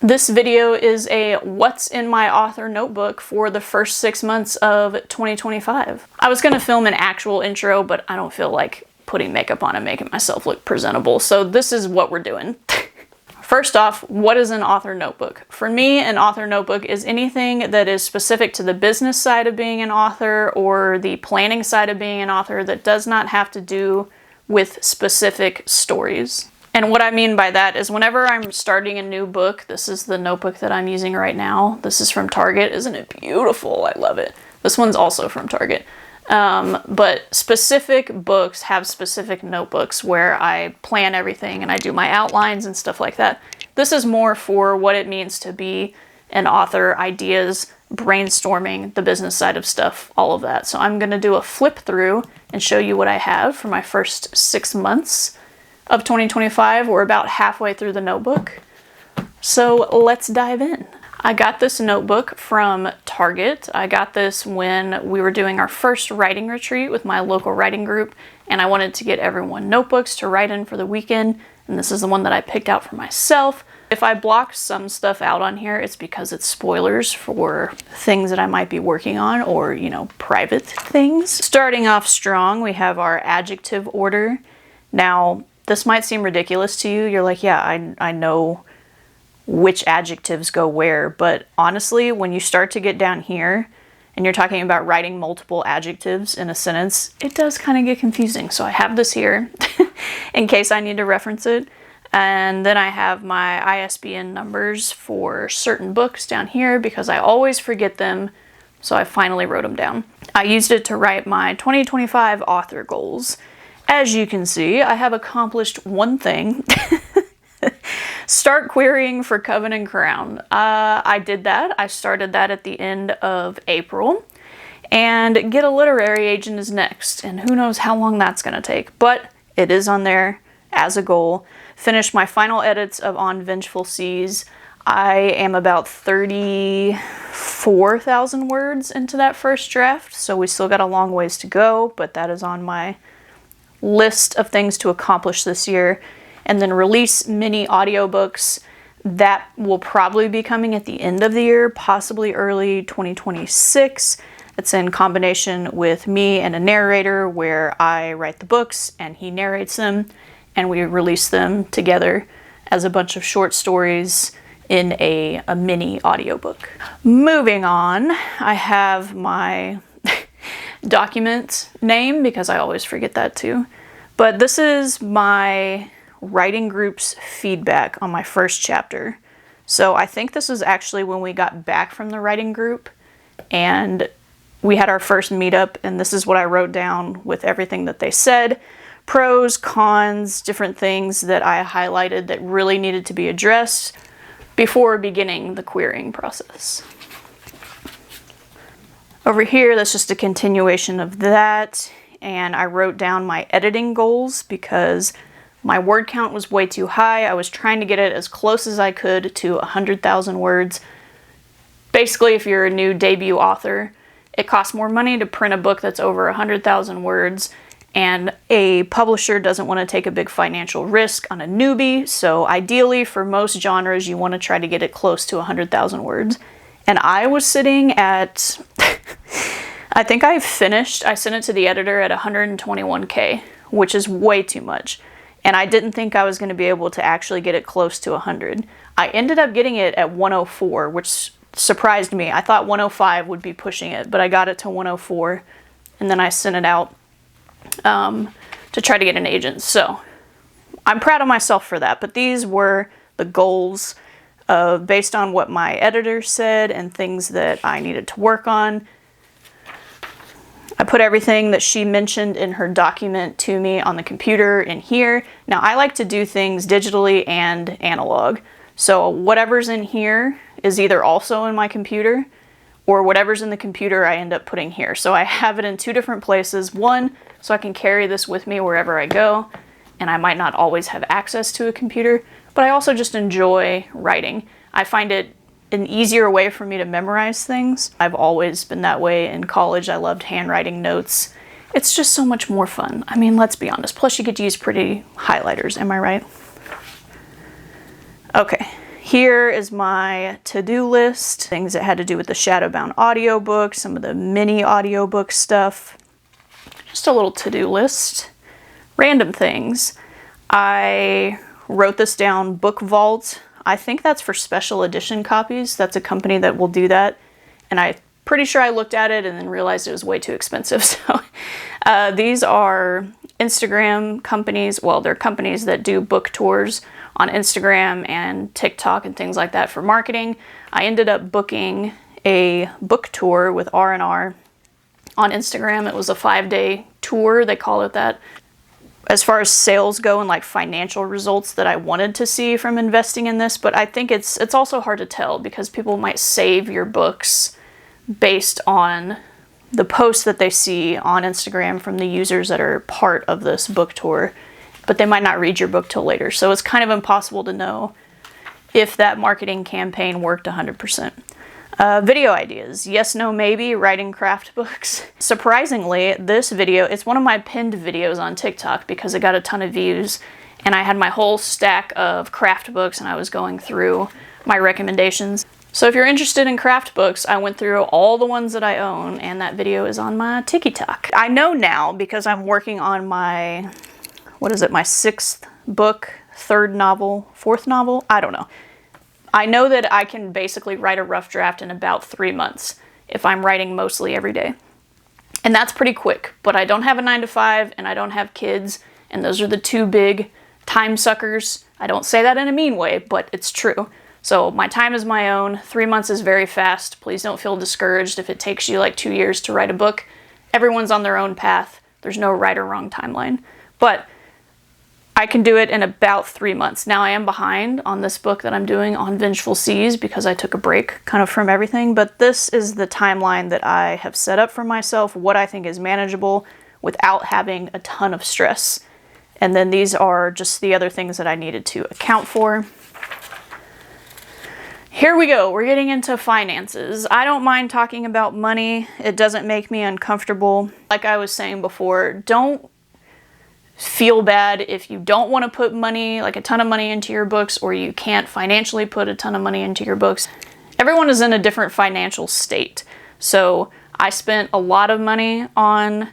This video is a what's in my author notebook for the first 6 months of 2025. I was gonna film an actual intro, but I don't feel like putting makeup on and making myself look presentable, so this is what we're doing. First off, what is an author notebook? For me, an author notebook is anything that is specific to the business side of being an author or the planning side of being an author that does not have to do with specific stories. And what I mean by that is whenever I'm starting a new book, this is the notebook that I'm using right now. This is from Target. Isn't it beautiful? I love it. This one's also from Target. But specific books have specific notebooks where I plan everything and I do my outlines and stuff like that. This is more for what it means to be an author, ideas, brainstorming, the business side of stuff, all of that. So I'm going to do a flip through and show you what I have for my first 6 months of 2025. We're about halfway through the notebook. So let's dive in. I got this notebook from Target. I got this when we were doing our first writing retreat with my local writing group, and I wanted to get everyone notebooks to write in for the weekend, and this is the one that I picked out for myself. If I block some stuff out on here, it's because it's spoilers for things that I might be working on or, you know, private things. Starting off strong, we have our adjective order. Now, this might seem ridiculous to you. You're like, yeah, I know which adjectives go where, but honestly, when you start to get down here and you're talking about writing multiple adjectives in a sentence, it does kind of get confusing. So I have this here in case I need to reference it. And then I have my ISBN numbers for certain books down here because I always forget them. So I finally wrote them down. I used it to write my 2025 author goals. As you can see, I have accomplished one thing. Start querying for Coven and Crown. I did that. I started that at the end of April. And get a literary agent is next. And who knows how long that's going to take. But it is on there as a goal. Finished my final edits of On Vengeful Seas. I am about 34,000 words into that first draft. So we still got a long ways to go. But that is on my list of things to accomplish this year. And then release mini audiobooks. That will probably be coming at the end of the year, possibly early 2026. It's in combination with me and a narrator where I write the books and he narrates them and we release them together as a bunch of short stories in a mini audiobook. Moving on, I have my document name because I always forget that too. But this is my writing group's feedback on my first chapter. So I think this was actually when we got back from the writing group and we had our first meetup, and this is what I wrote down with everything that they said. Pros, cons, different things that I highlighted that really needed to be addressed before beginning the querying process. Over here, that's just a continuation of that. And I wrote down my editing goals because my word count was way too high. I was trying to get it as close as I could to 100,000 words. Basically, if you're a new debut author, it costs more money to print a book that's over 100,000 words, and a publisher doesn't want to take a big financial risk on a newbie. So ideally, for most genres, you want to try to get it close to 100,000 words. And I was sitting at, I think I sent it to the editor at 121K, which is way too much. And I didn't think I was going to be able to actually get it close to 100. I ended up getting it at 104, which surprised me. I thought 105 would be pushing it, but I got it to 104. And then I sent it out to try to get an agent. So I'm proud of myself for that. But these were the goals based on what my editor said and things that I needed to work on. I put everything that she mentioned in her document to me on the computer in here. Now, I like to do things digitally and analog. So whatever's in here is either also in my computer or whatever's in the computer I end up putting here. So I have it in two different places. One, so I can carry this with me wherever I go, and I might not always have access to a computer, but I also just enjoy writing. I find it an easier way for me to memorize things. I've always been that way. In college, I loved handwriting notes. It's just so much more fun. I mean, let's be honest. Plus, you get to use pretty highlighters. Am I right? Okay. Here is my to-do list, things that had to do with the Shadowbound audiobook, some of the mini audiobook stuff. Just a little to-do list. Random things. I wrote this down, Book Vault. I think that's for special edition copies. That's a company that will do that. And I'm pretty sure I looked at it and then realized it was way too expensive. So these are Instagram companies. Well, they're companies that do book tours on Instagram and TikTok and things like that for marketing. I ended up booking a book tour with R&R on Instagram. It was a 5-day tour, they call it that. As far as sales go and like financial results that I wanted to see from investing in this, but I think it's also hard to tell because people might save your books based on the posts that they see on Instagram from the users that are part of this book tour, but they might not read your book till later. So it's kind of impossible to know if that marketing campaign worked 100%. Video ideas. Yes, no, maybe. Writing craft books. Surprisingly, this video, it's one of my pinned videos on TikTok because it got a ton of views, and I had my whole stack of craft books and I was going through my recommendations. So if you're interested in craft books, I went through all the ones that I own, and that video is on my TikTok. I know now because I'm working on my, what is it, my 6th book, 3rd novel, 4th novel? I don't know. I know that I can basically write a rough draft in about 3 months if I'm writing mostly every day. And that's pretty quick, but I don't have a 9-to-5 and I don't have kids, and those are the 2 big time suckers. I don't say that in a mean way, but it's true. So my time is my own. 3 months is very fast. Please don't feel discouraged if it takes you like 2 years to write a book. Everyone's on their own path. There's no right or wrong timeline. But I can do it in about 3 months. Now I am behind on this book that I'm doing on Vengeful Seas because I took a break kind of from everything, but this is the timeline that I have set up for myself, what I think is manageable without having a ton of stress. And then these are just the other things that I needed to account for. Here we go. We're getting into finances. I don't mind talking about money. It doesn't make me uncomfortable. Like I was saying before, don't feel bad if you don't want to put money, like a ton of money into your books, or you can't financially put a ton of money into your books. Everyone is in a different financial state. So I spent a lot of money on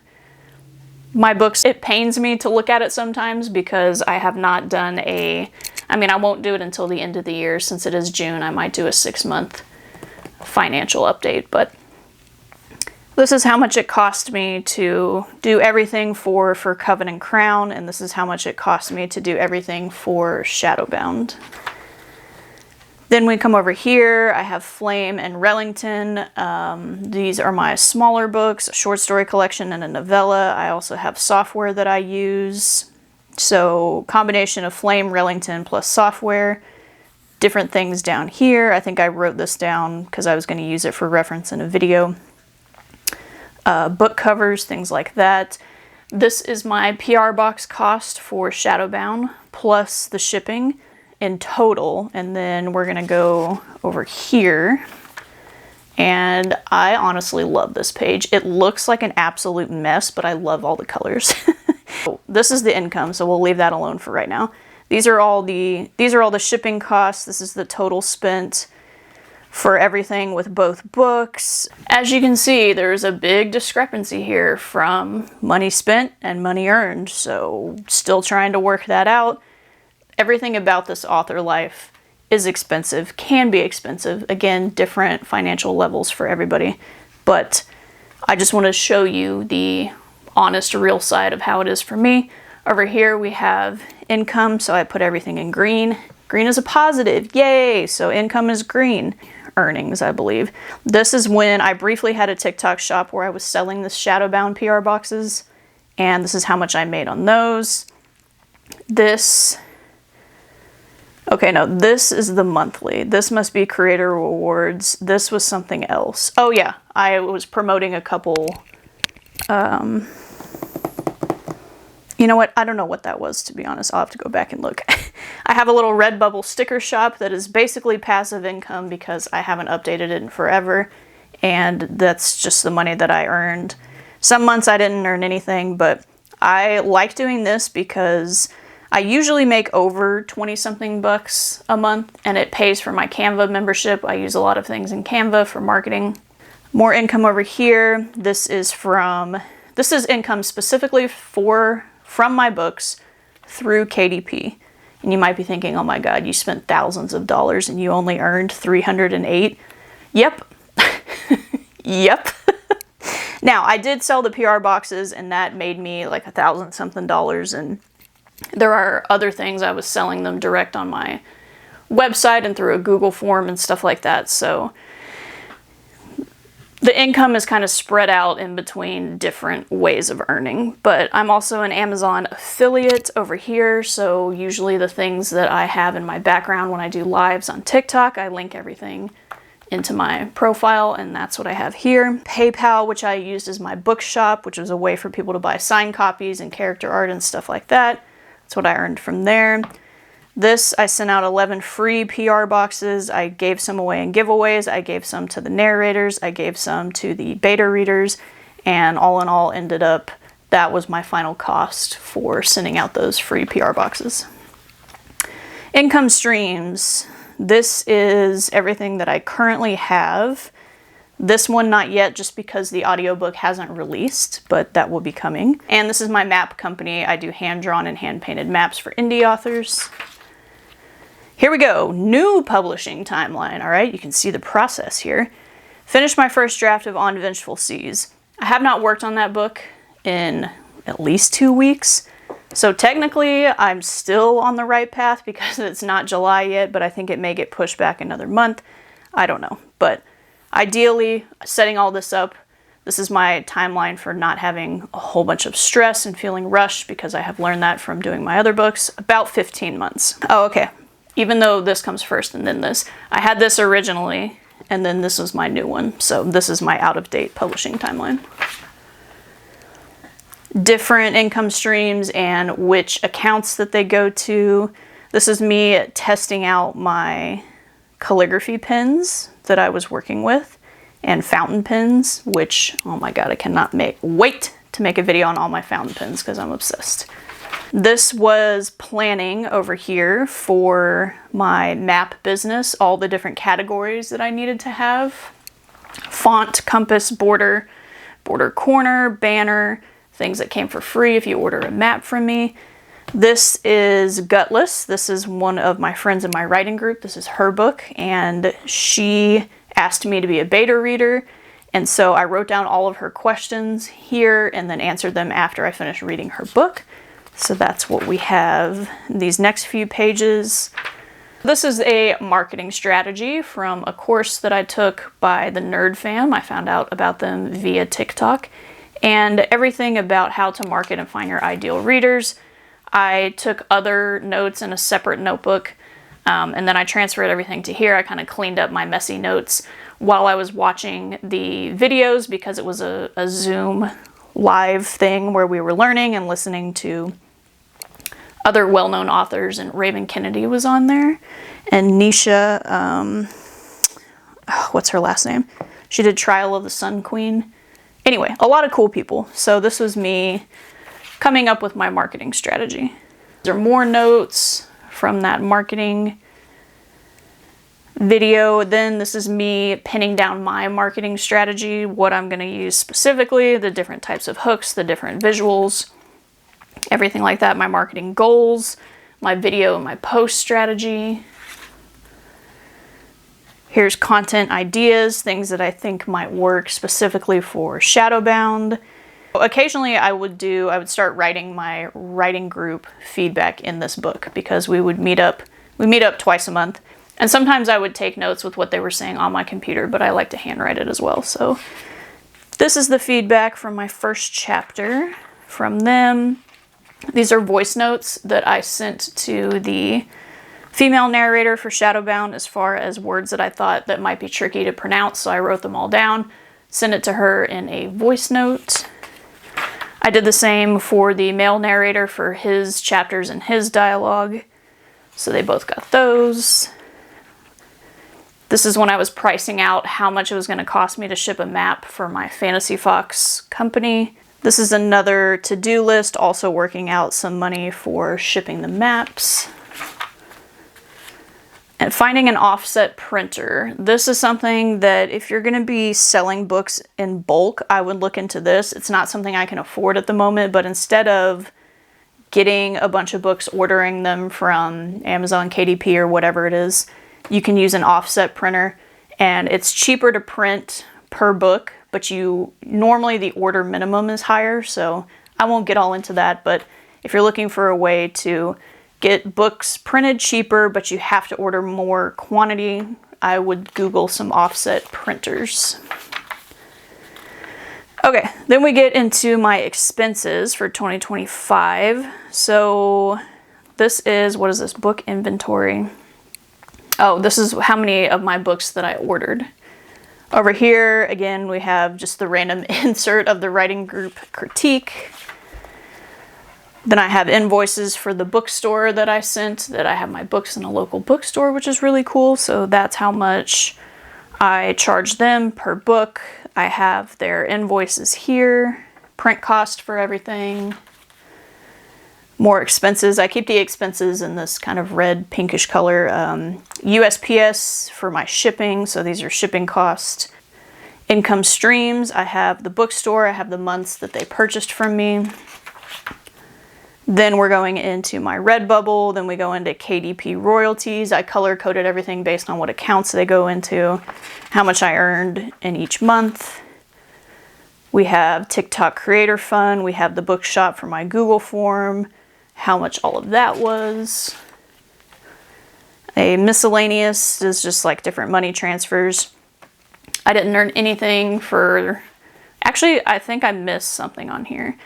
my books. It pains me to look at it sometimes because I have not done I won't do it until the end of the year. Since it is June, I might do a 6-month financial update, but this is how much it cost me to do everything for Coven and Crown, and this is how much it cost me to do everything for Shadowbound. Then we come over here, I have Flame and Rellington. These are my smaller books, a short story collection and a novella. I also have software that I use. So combination of Flame, Rellington plus software. Different things down here. I think I wrote this down because I was going to use it for reference in a video. Book covers, things like that. This is my PR box cost for Shadowbound plus the shipping in total. And then we're gonna go over here, and I honestly love this page. It looks like an absolute mess, but I love all the colors. This is the income, so we'll leave that alone for right now. These are all the shipping costs. This is the total spent for everything with both books. As you can see, there's a big discrepancy here from money spent and money earned, so still trying to work that out. Everything about this author life is expensive, can be expensive. Again, different financial levels for everybody, but I just want to show you the honest, real side of how it is for me. Over here we have income, so I put everything in green. Green is a positive, yay! So income is green. Earnings, I believe. This is when I briefly had a TikTok shop where I was selling the Shadowbound PR boxes, and this is how much I made on those. This is the monthly. This must be creator rewards. This was something else. Oh yeah, I was promoting a couple, you know what? I don't know what that was, to be honest. I'll have to go back and look. I have a little Redbubble sticker shop that is basically passive income because I haven't updated it in forever, and that's just the money that I earned. Some months I didn't earn anything, but I like doing this because I usually make over 20 something bucks a month, and it pays for my Canva membership. I use a lot of things in Canva for marketing. More income over here. This is income specifically from my books through KDP. And you might be thinking, oh my God, you spent thousands of dollars and you only earned 308. Yep. Yep. Now, I did sell the PR boxes and that made me like $1,000 something, and there are other things. I was selling them direct on my website and through a Google form and stuff like that. So the income is kind of spread out in between different ways of earning. But I'm also an Amazon affiliate over here. So usually the things that I have in my background when I do lives on TikTok, I link everything into my profile, and that's what I have here. PayPal, which I used as my bookshop, which was a way for people to buy signed copies and character art and stuff like that. That's what I earned from there. This, I sent out 11 free PR boxes. I gave some away in giveaways. I gave some to the narrators. I gave some to the beta readers. And all in all, ended up, that was my final cost for sending out those free PR boxes. Income streams. This is everything that I currently have. This one not yet, just because the audiobook hasn't released, but that will be coming. And this is my map company. I do hand-drawn and hand-painted maps for indie authors. Here we go, new publishing timeline, all right? You can see the process here. Finished my first draft of On Vengeful Seas. I have not worked on that book in at least 2 weeks. So technically, I'm still on the right path because it's not July yet, but I think it may get pushed back another month. I don't know. But ideally, setting all this up, this is my timeline for not having a whole bunch of stress and feeling rushed, because I have learned that from doing my other books, about 15 months. Oh, okay. Even though this comes first and then this. I had this originally, and then this was my new one. So this is my out-of-date publishing timeline. Different income streams and which accounts that they go to. This is me testing out my calligraphy pens that I was working with, and fountain pens, which, oh my God, I cannot wait to make a video on all my fountain pens because I'm obsessed. This was planning over here for my map business, all the different categories that I needed to have. Font, compass, border, border corner, banner, things that came for free if you order a map from me. This is Gutless. This is one of my friends in my writing group. This is her book, and she asked me to be a beta reader, and so I wrote down all of her questions here and then answered them after I finished reading her book. So that's what we have in these next few pages. This is a marketing strategy from a course that I took by the Nerd Fam. I found out about them via TikTok. And everything about how to market and find your ideal readers. I took other notes in a separate notebook, and then I transferred everything to here. I kind of cleaned up my messy notes while I was watching the videos, because it was a Zoom live thing where we were learning and listening to other well-known authors, and Raven Kennedy was on there. And Nisha, what's her last name? She did Trial of the Sun Queen. Anyway, a lot of cool people. So this was me coming up with my marketing strategy. There are more notes from that marketing video. Then this is me pinning down my marketing strategy, what I'm going to use specifically, the different types of hooks, the different visuals, everything like that, my marketing goals, my video and my post strategy. Here's content ideas, things that I think might work specifically for Shadowbound. Occasionally I would start writing my writing group feedback in this book, because we meet up twice a month. And sometimes I would take notes with what they were saying on my computer, but I like to handwrite it as well. So this is the feedback from my first chapter from them. These are voice notes that I sent to the female narrator for Shadowbound, as far as words that I thought that might be tricky to pronounce, so I wrote them all down, sent it to her in a voice note. I did the same for the male narrator for his chapters and his dialogue, so they both got those. This is when I was pricing out how much it was going to cost me to ship a map for my Fantasy Fox company. This is another to-do list, also working out some money for shipping the maps. And finding an offset printer. This is something that if you're gonna be selling books in bulk, I would look into this. It's not something I can afford at the moment, but instead of getting a bunch of books, ordering them from Amazon, KDP, or whatever it is, you can use an offset printer, and it's cheaper to print per book, but normally the order minimum is higher, so I won't get all into that, but if you're looking for a way to get books printed cheaper, but you have to order more quantity, I would Google some offset printers. Okay, then we get into my expenses for 2025. So this is, what is this, book inventory? Oh, this is how many of my books that I ordered. Over here, again, we have just the random insert of the writing group critique. Then I have invoices for the bookstore that I sent, that I have my books in a local bookstore, which is really cool. So that's how much I charge them per book. I have their invoices here, print cost for everything, more expenses. I keep the expenses in this kind of red pinkish color. USPS for my shipping, so these are shipping costs. Income streams, I have the bookstore, I have the months that they purchased from me. Then we're going into my Redbubble, then we go into KDP royalties. I color-coded everything based on what accounts they go into, how much I earned in each month. We have TikTok Creator Fund, we have the bookshop for my Google form, how much all of that was. A miscellaneous is just like different money transfers. I didn't earn anything for, actually I think I missed something on here.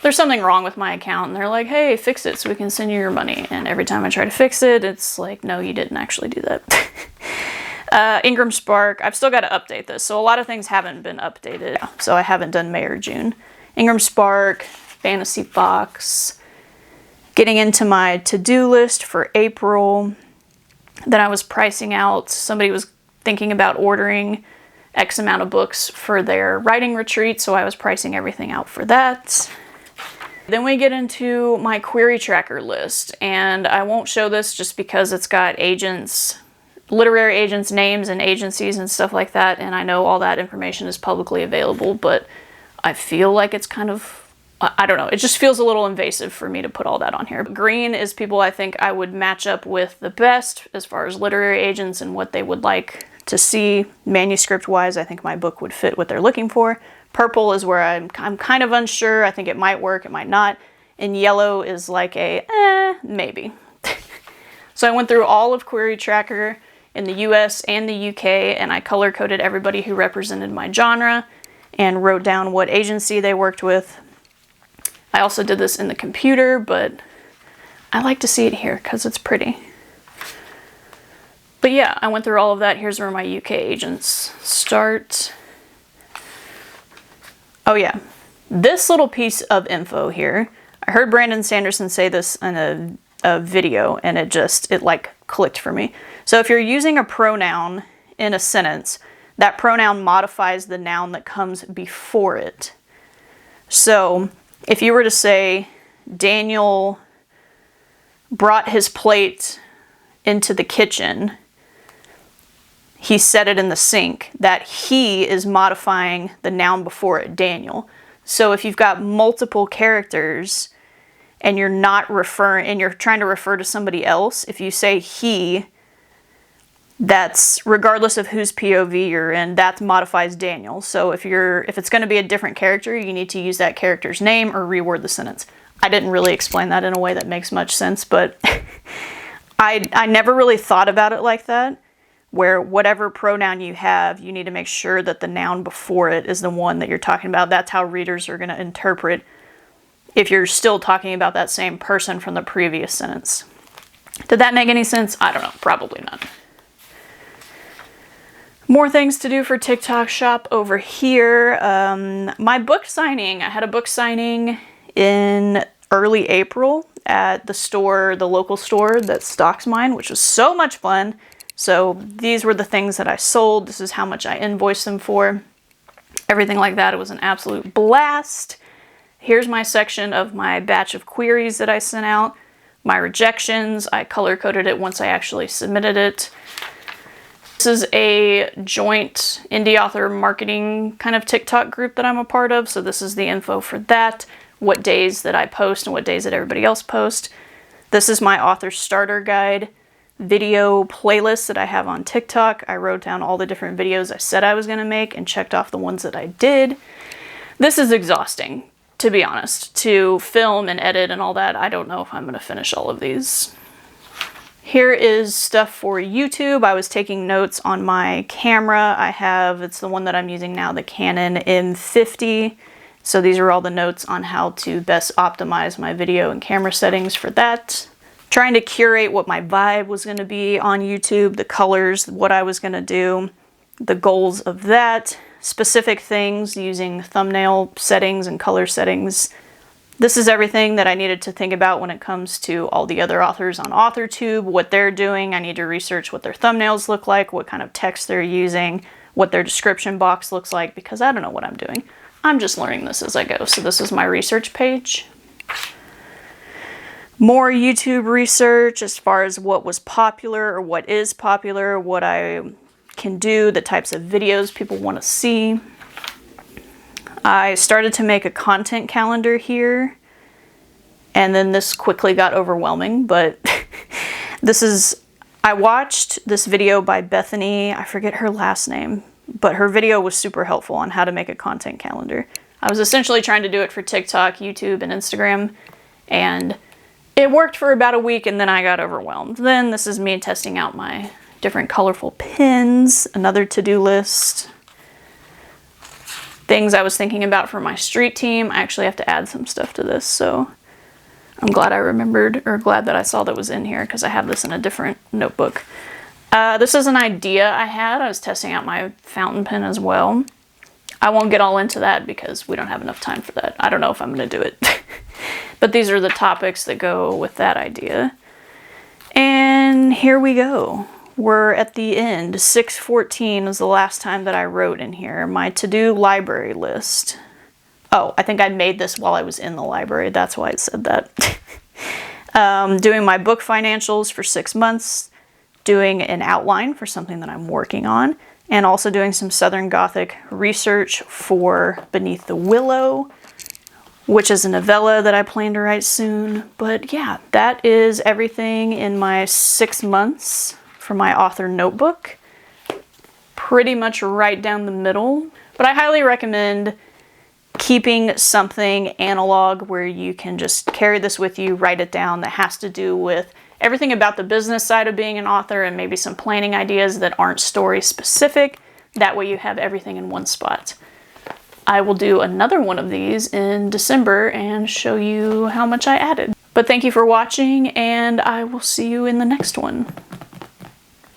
There's something wrong with my account and they're like, hey, fix it so we can send you your money. And every time I try to fix it, it's like, no, you didn't actually do that. Ingram Spark, I've still got to update this. So a lot of things haven't been updated. So I haven't done May or June. Ingram Spark, Fantasy Fox, getting into my to-do list for April. Then I was pricing out, somebody was thinking about ordering X amount of books for their writing retreat. So I was pricing everything out for that. Then we get into my query tracker list, and I won't show this just because it's got agents, literary agents' names and agencies and stuff like that, and I know all that information is publicly available, but I feel like it's kind of, I don't know, it just feels a little invasive for me to put all that on here. Green is people I think I would match up with the best as far as literary agents and what they would like to see manuscript-wise. I think my book would fit what they're looking for. Purple is where I'm kind of unsure. I think it might work, it might not. And yellow is like a, maybe. So I went through all of Query Tracker in the US and the UK, and I color-coded everybody who represented my genre and wrote down what agency they worked with. I also did this in the computer, but I like to see it here because it's pretty. But yeah, I went through all of that. Here's where my UK agents start. Oh yeah, this little piece of info here, I heard Brandon Sanderson say this in a video and it like clicked for me. So if you're using a pronoun in a sentence, that pronoun modifies the noun that comes before it. So if you were to say, Daniel brought his plate into the kitchen, he set it in the sink, that he is modifying the noun before it, Daniel. So if you've got multiple characters and you're not referring, and you're trying to refer to somebody else, if you say he, that's regardless of whose POV you're in, that modifies Daniel. So if it's going to be a different character, you need to use that character's name or reword the sentence. I didn't really explain that in a way that makes much sense, but I never really thought about it like that, where whatever pronoun you have, you need to make sure that the noun before it is the one that you're talking about. That's how readers are going to interpret if you're still talking about that same person from the previous sentence. Did that make any sense? I don't know. Probably not. More things to do for TikTok Shop over here. My book signing. I had a book signing in early April at the store, the local store that stocks mine, which was so much fun. So these were the things that I sold. This is how much I invoiced them for. Everything like that. It was an absolute blast. Here's my section of my batch of queries that I sent out. My rejections, I color-coded it once I actually submitted it. This is a joint indie author marketing kind of TikTok group that I'm a part of, so this is the info for that, what days that I post and what days that everybody else posts. This is my author starter guide video playlist that I have on TikTok. I wrote down all the different videos I said I was going to make and checked off the ones that I did. This is exhausting, to be honest, to film and edit and all that. I don't know if I'm going to finish all of these. Here is stuff for YouTube. I was taking notes on my camera. It's the one that I'm using now, the Canon M50. So these are all the notes on how to best optimize my video and camera settings for that. Trying to curate what my vibe was going to be on YouTube, the colors, what I was going to do, the goals of that, specific things using thumbnail settings and color settings. This is everything that I needed to think about when it comes to all the other authors on authortube, what they're doing. I need to research what their thumbnails look like, what kind of text they're using, what their description box looks like, because I don't know what I'm doing. I'm just learning this as I go. So this is my research page. More YouTube research as far as what was popular or what is popular, what I can do, the types of videos people want to see. I started to make a content calendar here, and then this quickly got overwhelming, but I watched this video by Bethany, I forget her last name, but her video was super helpful on how to make a content calendar. I was essentially trying to do it for TikTok, YouTube, and Instagram, and it worked for about a week, and then I got overwhelmed. Then this is me testing out my different colorful pins, another to-do list. Things I was thinking about for my street team. I actually have to add some stuff to this, so I'm glad I remembered, or glad that I saw that was in here, because I have this in a different notebook. This is an idea I had. I was testing out my fountain pen as well. I won't get all into that because we don't have enough time for that. I don't know if I'm going to do it. But these are the topics that go with that idea. And here we go. We're at the end. 6/14 is the last time that I wrote in here. My to-do library list. Oh, I think I made this while I was in the library. That's why it said that. Doing my book financials for 6 months. Doing an outline for something that I'm working on. And also doing some Southern Gothic research for Beneath the Willow, which is a novella that I plan to write soon. But yeah, that is everything in my 6 months for my author notebook. Pretty much right down the middle. But I highly recommend keeping something analog where you can just carry this with you, write it down, that has to do with everything about the business side of being an author and maybe some planning ideas that aren't story specific. That way you have everything in one spot. I will do another one of these in December and show you how much I added. But thank you for watching, and I will see you in the next one.